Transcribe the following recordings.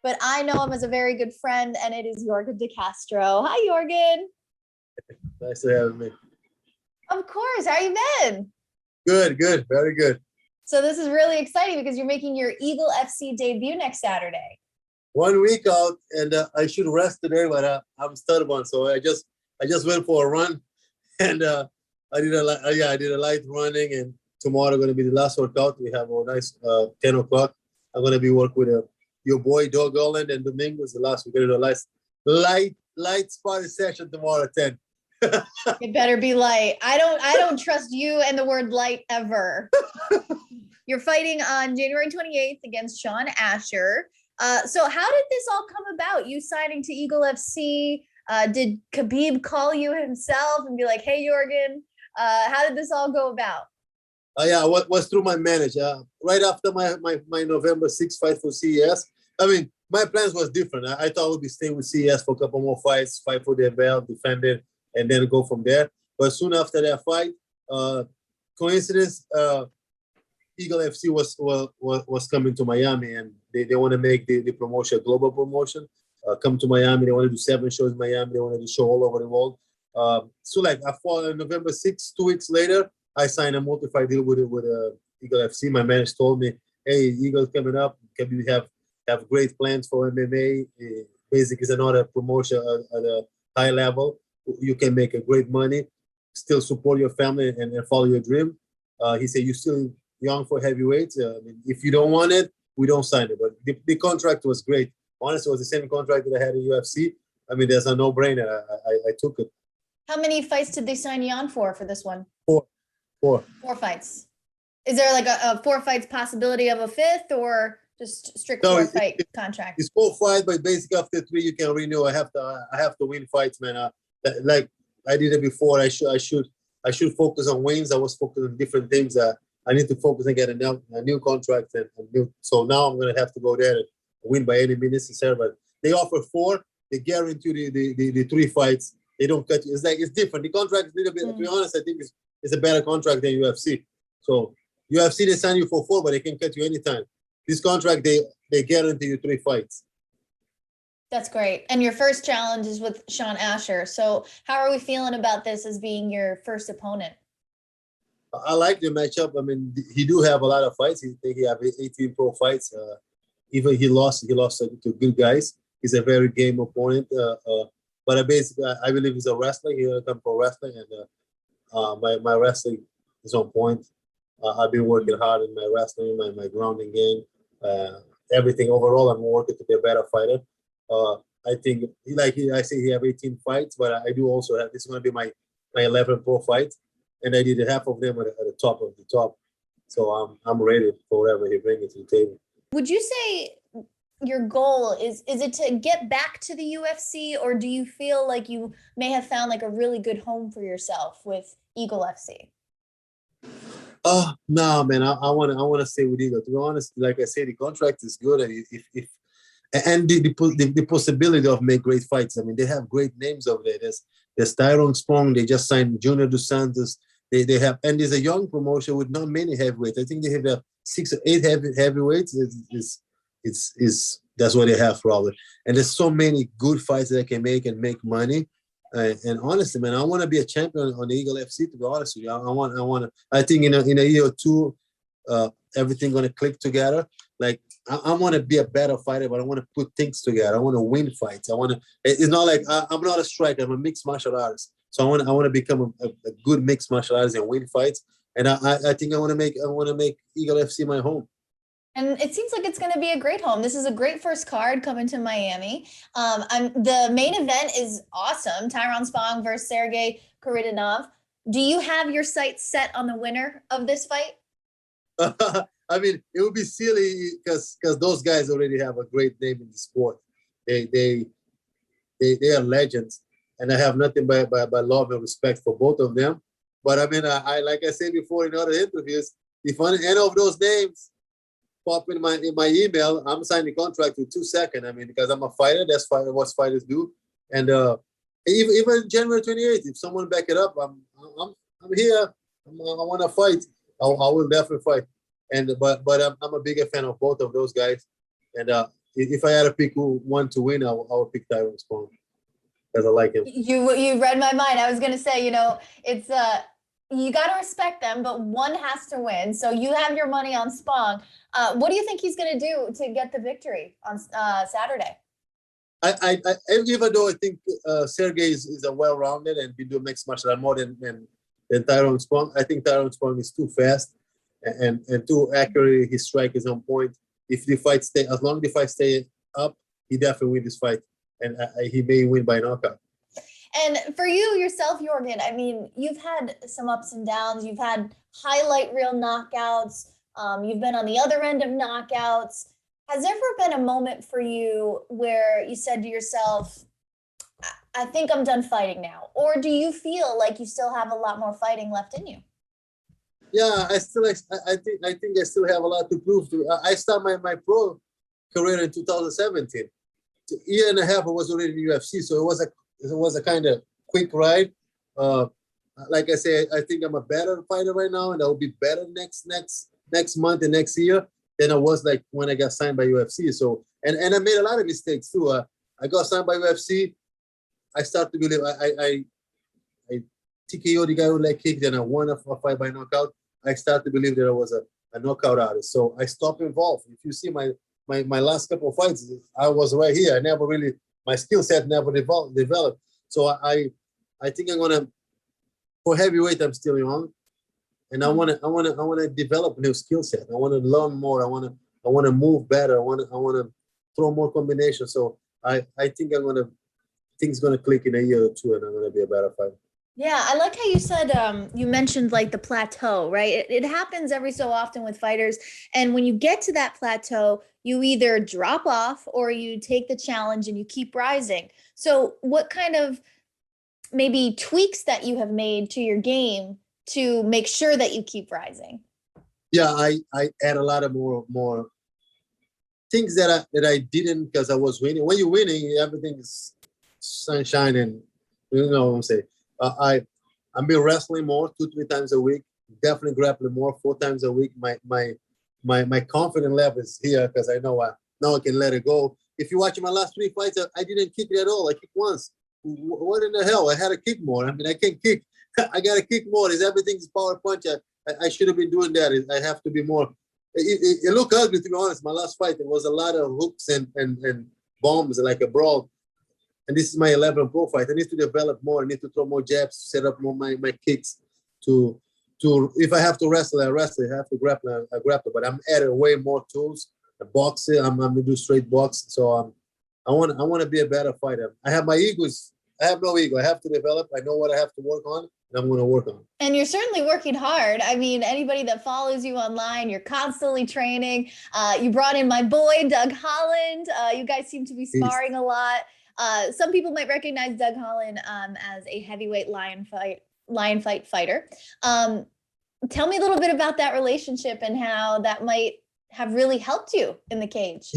but I know him as a very good friend, and it is Yorgan De Castro. Hi, Yorgan. Nice to have me. Of course. How you been? Good, very good. So this is really exciting because you're making your Eagle FC debut next Saturday. 1 week out, and I should rest today, but I'm stubborn, so I just went for a run, and I did a light running, and tomorrow going to be the last workout. We have a nice 10 o'clock. I'm going to be working with your boy Dog Holland and Domingos. The last we're going to do a light spotty session tomorrow at 10. It better be light. I don't trust you and the word light ever. You're fighting on January 28th against Sean Asher. So how did this all come about? You signing to Eagle FC? Did Khabib call you himself and be like, "Hey, Yorgan"? How did this all go about? Yeah, was through my manager. Right after my November 6th fight for CES. I mean, my plans was different. I thought I would be staying with CES for a couple more fights, fight for their belt, defend it, and then go from there. But soon after that fight, coincidence, Eagle FC was coming to Miami, and they want to make the promotion a global promotion. Come to Miami. They want to do 7 shows in Miami. They want to do show all over the world. So like I fought on November 6th, 2 weeks later, I signed a multi-fight deal with Eagle FC. My manager told me, "Hey, Eagle's coming up. Can we have great plans for MMA? Basically, it's another promotion at a high level. You can make a great money, still support your family and follow your dream." He said, "You're still young for heavyweights. I mean, if you don't want it, we don't sign it." But the contract was great. Honestly, it was the same contract that I had in UFC. I mean, there's a no-brainer. I took it. How many fights did they sign you on for this one? 4. 4 fights. Is there like a 4 fights possibility of a 5th, or just strict 4-fight contract? It's 4 fights, but basically after 3 you can renew. I have to win fights, man. Like I did it before. I should focus on wins. I was focused on different things. I need to focus and get a new contract and new. So now I'm gonna have to go there and win by any means necessary. But they offer 4. They guarantee the 3 fights. They don't cut you. It's different. The contract is a little bit. To be honest, I think it's a better contract than UFC. So UFC they sign you for 4, but they can cut you anytime. This contract they guarantee you 3 fights. That's great. And your first challenge is with Sean Asher. So how are we feeling about this as being your first opponent? I like the matchup. I mean, he do have a lot of fights. He have 18 pro fights. Even he lost to good guys. He's a very game opponent. But I believe he's a wrestler. He's gonna come for wrestling, and my wrestling is on point. I've been working hard in my wrestling, my grounding game, everything. Overall, I'm working to be a better fighter. I think, I say, he have 18 fights, but I do also have. This is going to be my 11 pro fights, and I did half of them at the top of the top. So I'm ready for whatever he brings to the table. Would you say your goal is it to get back to the UFC, or do you feel like you may have found like a really good home for yourself with Eagle FC? No, man. I want to stay with Eagle. To be honest, like I said, the contract is good, and and the possibility of make great fights. I mean, they have great names over there. There's Tyron Spong. They just signed Junior Dos Santos. They have, and there's a young promotion with not many heavyweights. I think they have 6 or 8 heavyweights. It's that's what they have probably. And there's so many good fights that they can make and make money. And honestly, man, I want to be a champion on the Eagle FC. To be honest with you, I want to. I think in a year or two, everything gonna click together. Like I want to be a better fighter, but I want to put things together. I want to win fights. It's not like I'm not a striker. I'm a mixed martial artist. So I want to become a good mixed martial artist and win fights. And I think I want to make Eagle FC my home. And it seems like it's going to be a great home. This is a great first card coming to Miami. The main event is awesome. Tyron Spong versus Sergey. Do you have your sights set on the winner of this fight? I mean, it would be silly because those guys already have a great name in the sport. They are legends, and I have nothing but love and respect for both of them. But I mean, I like I said before in other interviews, if any of those names pop in my email, I'm signing a contract in 2 seconds. I mean, because I'm a fighter. That's what fighters do. And even January 28th, if someone back it up, I'm here. I want to fight. I will definitely fight. And but I'm a bigger fan of both of those guys. And if I had to pick one to win, I would pick Tyron Spawn because I like him. You read my mind. I was gonna say, it's you got to respect them, but one has to win. So you have your money on Spong. What do you think he's gonna do to get the victory on Saturday? Even though I think Sergey is a well-rounded and been doing mixed martial art more than Tyron Spong, I think Tyron Spong is too fast and too accurate. His strike is on point. If the fight as long as the fight stay up, he definitely win this fight, and he may win by knockout. And for you yourself, Yorgan, I mean, you've had some ups and downs. You've had highlight reel knockouts. You've been on the other end of knockouts. Has there ever been a moment for you where you said to yourself, I think I'm done fighting now? Or do you feel like you still have a lot more fighting left in you? Yeah, I think I still have a lot to prove. I started my pro career in 2017. A year and a half I was already in the UFC, so it was a kind of quick ride. Like I say, I think I'm a better fighter right now, and I will be better next month and next year than I was like when I got signed by UFC. So and I made a lot of mistakes too. I got signed by UFC. I start to believe I TKO the guy with leg kick, then I won a fight by knockout. I start to believe that I was a knockout artist. So I stopped involved. If you see my last couple of fights, I was right here. I never really, my skill set never developed. So I think I'm gonna, for heavyweight, I'm still young, and I wanna develop a new skill set. I wanna learn more. I wanna move better. I wanna throw more combinations. So I think things gonna click in a year or two, and I'm gonna be a better fighter. Yeah, I like how you said, you mentioned like the plateau, right? It happens every so often with fighters. And when you get to that plateau, you either drop off or you take the challenge and you keep rising. So what kind of maybe tweaks that you have made to your game to make sure that you keep rising? Yeah, I add a lot of more things that I didn't because I was winning. When you're winning, everything is sunshine, and you know what I'm saying. I've been wrestling more 2-3 times a week. Definitely grappling more 4 times a week. My confidence level is here because I know now I can let it go. If you watch my last 3 fights, I didn't kick it at all. I kicked once. What in the hell? I had to kick more. I mean, I can't kick. I got to kick more. Everything's power punch. I should have been doing that. I have to be more. It looked ugly, to be honest. My last fight, there was a lot of hooks and bombs, like a brawl. And this is my 11th pro fight. I need to develop more. I need to throw more jabs, set up more my kicks. To if I have to wrestle, I wrestle. If I have to grapple, I grapple. But I'm adding way more tools. The boxing, I'm gonna do straight box. So I want to be a better fighter. I have my egos. I have no ego. I have to develop. I know what I have to work on, and I'm going to work on it. And you're certainly working hard. I mean, anybody that follows you online, you're constantly training. You brought in my boy, Doug Holland. You guys seem to be sparring a lot. Some people might recognize Doug Holland as a heavyweight lion fight fighter. Tell me a little bit about that relationship and how that might have really helped you in the cage.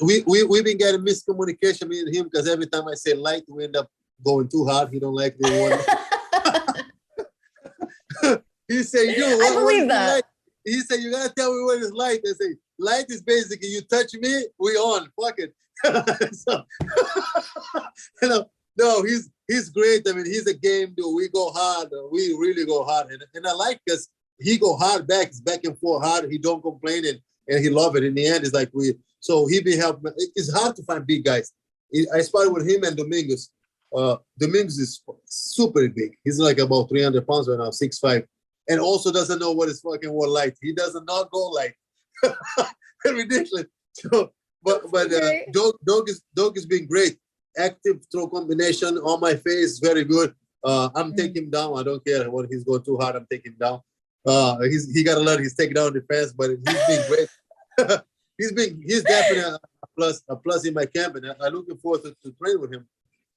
We've been getting miscommunication, me and him, because every time I say light, we end up going too hard. He don't like the one. He said, I believe that. Light? He said, you gotta tell me what is light. I say, light is basically you touch me, we on. Fuck it. So, no, he's great. I mean, he's a game dude. We go hard. We really go hard. And I like because he go hard back. It's back and forth hard. He don't complain and he love it. In the end, it's like so he be helping. It's hard to find big guys. I sparred with him and Domingos. Domingos is super big. He's like about 300 pounds right now, 6'5", and also doesn't know what is fucking word light. He does not go light. Ridiculous. So, but Doug has been great. Active throw combination on my face, very good. I'm taking him down. I don't care when he's going too hard. I'm taking him down. He got to learn his takedown defense, but he's been great. He's definitely a plus in my camp, and I'm looking forward to train with him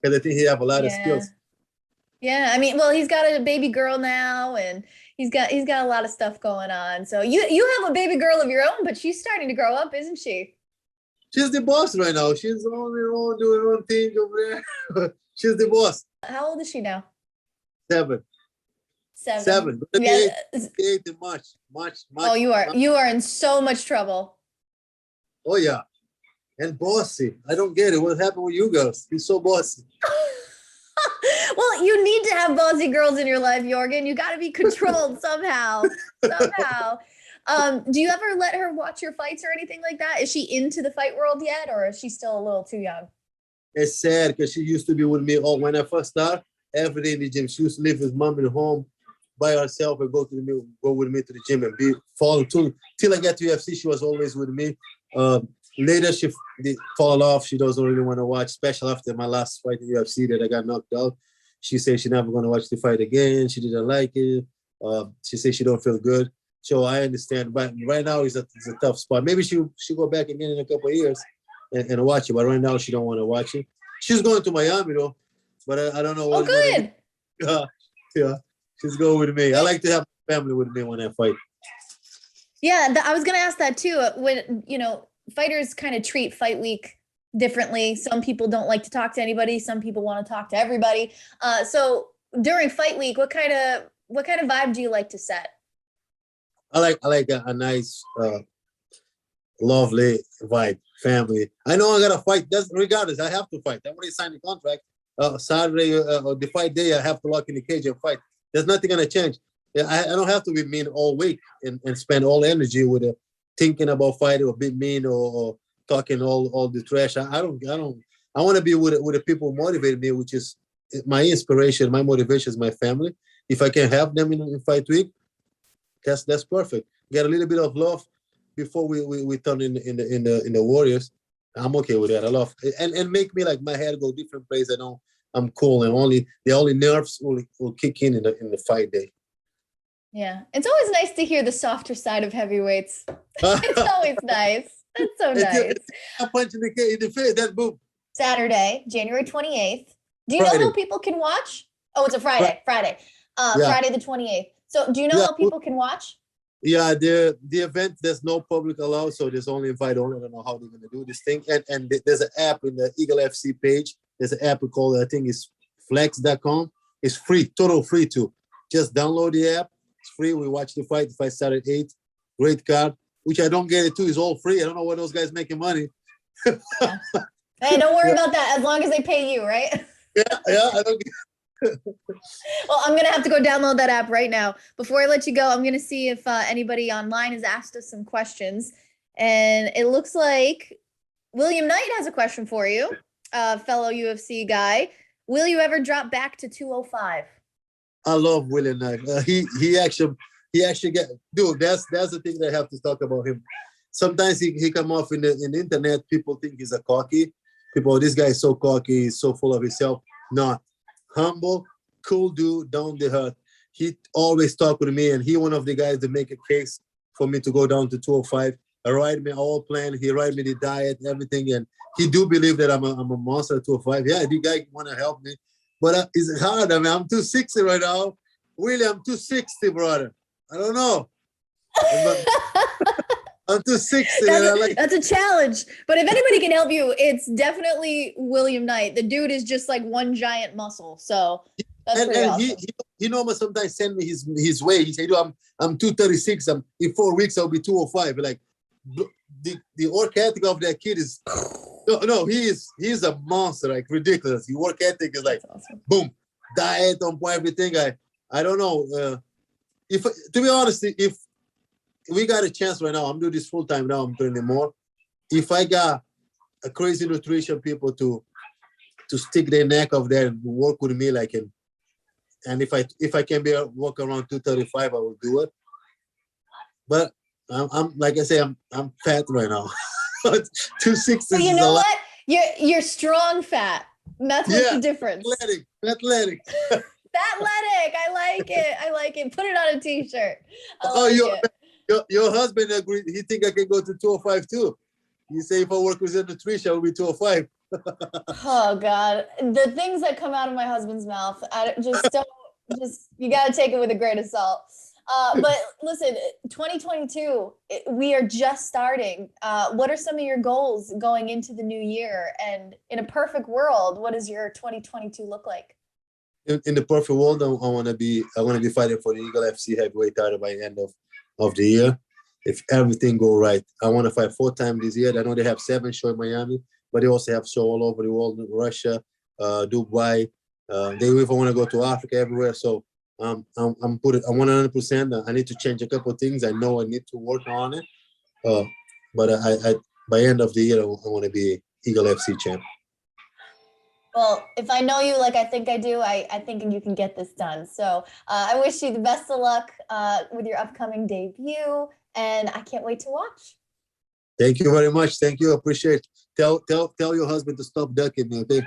because I think he have a lot of skills. Yeah, I mean, well, he's got a baby girl now, and he's got a lot of stuff going on. So you have a baby girl of your own, but she's starting to grow up, isn't she? She's the boss right now. She's on her own, doing her own thing over there. She's the boss. How old is she now? 7. 7. Yeah. 8 in March. Oh, you are in so much trouble. Oh yeah. and bossy. I don't get it. What happened with you girls? You're so bossy. Well, you need to have bossy girls in your life, Yorgan. You got to be controlled somehow. Somehow. Do you ever let her watch your fights or anything like that? Is she into the fight world yet, or is she still a little too young? It's sad because she used to be with me all when I first started. Every day in the gym, she used to live with mom at home by herself and go with me to the gym and be follow till I got to UFC. She was always with me. Later, she fall off. She doesn't really want to watch, especially after my last fight in UFC that I got knocked out. She said she's never going to watch the fight again. She didn't like it. She said she don't feel good. So I understand. But right now, it's a tough spot. Maybe she'll go back again in a couple of years and watch it. But right now, she don't want to watch it. She's going to Miami, though. But I don't know what. Oh, good. Yeah, she's going with me. I like to have family with me when I fight. Yeah, I was going to ask that too. When, fighters kind of treat fight week differently. Some people don't like to talk to anybody. Some people want to talk to everybody. So during fight week, what kind of vibe do you like to set? I like a nice, lovely vibe, family. I know I gotta fight. Regardless, I have to fight. I already signed the contract. Saturday or the fight day, I have to lock in the cage and fight. There's nothing gonna change. I don't have to be mean all week and spend all energy with thinking about fighting or being mean or talking all the trash. I want to be with the people who motivate me, which is my inspiration, my motivation is my family. If I can help them in fight week, that's perfect. Get a little bit of love before we turn in the Warriors. I'm okay with that. I love it. And make me like my head go different place. I know I'm cool and the only nerves will kick in the fight day. Yeah, it's always nice to hear the softer side of heavyweights. It's always nice. That's so nice. A punch in the face, that boom. Saturday, January 28th. Do you know how people can watch? Oh, it's a Friday. Friday the 28th. So do you know how people can watch? Yeah, the event, there's no public allowed, so there's only invite only. I don't know how they're going to do this thing. And there's an app in the Eagle FC page. There's an app called, I think it's flex.com. It's free, total free too. Just download the app. It's free. We watch the fight. The fight started at 8. Great card, which I don't get it too. It's all free. I don't know where those guys making money. Yeah. Hey, don't worry about that as long as they pay you, right? Yeah, I don't get Well, I'm going to have to go download that app right now. Before I let you go, I'm going to see if anybody online has asked us some questions. And it looks like William Knight has a question for you, fellow UFC guy. Will you ever drop back to 205? I love William Knight. He actually get, dude, that's the thing that I have to talk about him. Sometimes he come off in the internet, people think he's a cocky. People, this guy is so cocky, he's so full of himself. Not. Humble, cool dude, down the hurt. He always talk with me, and he one of the guys that make a case for me to go down to 205. I write me all plan. He write me the diet, everything, and he do believe that I'm a monster at 205. Yeah, the guy want to help me, but it's hard. I mean, I'm 260 right now. William, I'm 260, brother. I don't know. I'm 260. That's a challenge. But if anybody can help you, it's definitely William Knight. The dude is just like one giant muscle. So that's pretty awesome. He normally sometimes send me his way. He said, I'm 236. In 4 weeks, I'll be 205. Like the work ethic of that kid is no, he's a monster, like ridiculous. The work ethic is like awesome. Boom, diet on point, everything. I don't know. If to be honest, if we got a chance right now, I'm doing this full time now, I'm training more. If I got a crazy nutrition people to stick their neck off there and work with me, like and if I can walk around 235, I will do it. But I'm like I say, I'm fat right now. 260. So you know what? You're strong fat. And that's what's the difference. Athletic. Athletic. I like it. Put it on a t-shirt. Your husband agreed. He think I can go to 205 too. You say if I work with nutrition, I will be 205. Oh God, the things that come out of my husband's mouth, I just don't. You got to take it with a grain of salt. But listen, 2022, we are just starting. What are some of your goals going into the new year? And in a perfect world, what does your 2022 look like? In the perfect world, I want to be fighting for the Eagle FC heavyweight title by the end of the year. if everything go right. I want to fight 4 times this year. I know they have 7 shows in Miami, but they also have shows all over the world, Russia, Dubai. They even want to go to Africa, everywhere. So I'm 100%. I need to change a couple of things. I know I need to work on it. But I by end of the year, I want to be Eagle FC champ. Well, if I know you like I think I do, I think you can get this done. So I wish you the best of luck with your upcoming debut, and I can't wait to watch. Thank you very much. Thank you. Appreciate it. Tell your husband to stop ducking me, okay?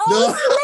Oh,